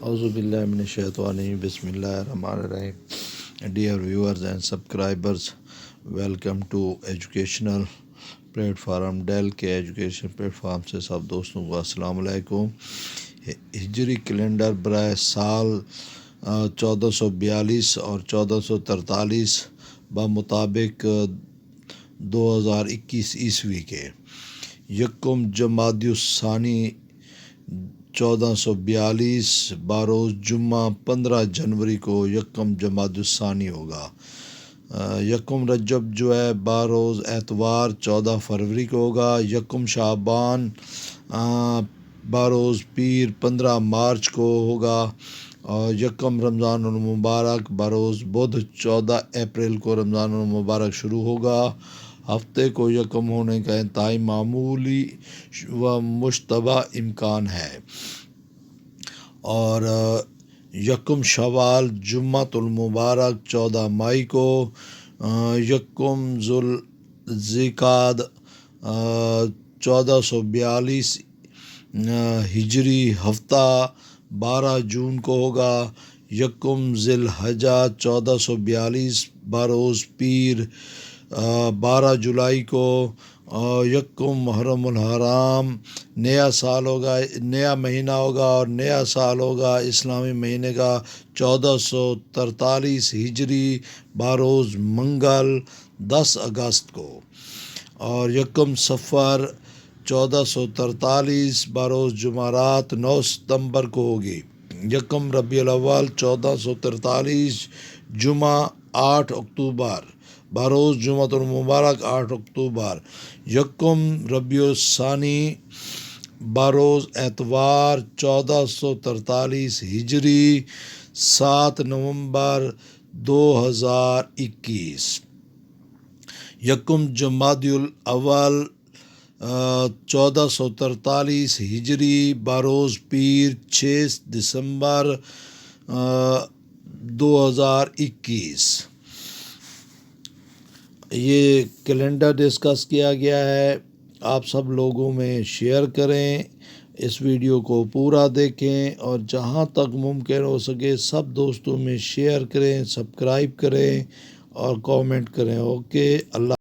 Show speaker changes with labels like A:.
A: اعوذ باللہ من الشیطان الرجیم بسم اللہ الرحمن الرحیم. Dear viewers and subscribers, welcome to educational platform ڈیل کے ایجوکیشن پلیٹ فارم سے سب دوستوں کو السلام علیکم. ہجری کیلنڈر برائے سال 1442 اور 1443 بمطابق 2021 عیسوی کے یکم جمادی الثانی 1442 باروز جمعہ 15 جنوری کو یکم جمادی الثانی ہوگا. یکم رجب جو ہے باروز اتوار 14 فروری کو ہوگا. یکم شعبان باروز پیر 15 مارچ کو ہوگا. اور یکم رمضان المبارک بروز بدھ 14 اپریل کو رمضان المبارک شروع ہوگا. ہفتے کو یکم ہونے کا انتہائی معمولی و مشتبہ امکان ہے. اور یکم شوال جمعۃ المبارک 14 مئی کو. یکم ذوالذقعدہ 1442 ہجری ہفتہ 12 جون کو ہوگا. یکم ذی الحجہ 1442 بروز پیر 12 جولائی کو. یکم محرم الحرام نیا سال ہوگا، نیا مہینہ ہوگا اور نیا سال ہوگا اسلامی مہینے کا 1443 ہجری بروز منگل 10 اگست کو. اور یکم صفر 1443 بروز جمعرات 9 ستمبر کو ہوگی. یکم ربیع الاول 1443 جمعہ 8 اکتوبر بروز جمعۃ المبارک 8 اکتوبر. یکم ربیع الثانی بروز اتوار 1443 ہجری 7 نومبر 2021. یکم جمادی الاول 1443 ہجری بروز پیر 6 دسمبر 2021. یہ کیلنڈر ڈسکس کیا گیا ہے، آپ سب لوگوں میں شیئر کریں، اس ویڈیو کو پورا دیکھیں اور جہاں تک ممکن ہو سکے سب دوستوں میں شیئر کریں، سبسکرائب کریں اور کامنٹ کریں. اوکے، اللہ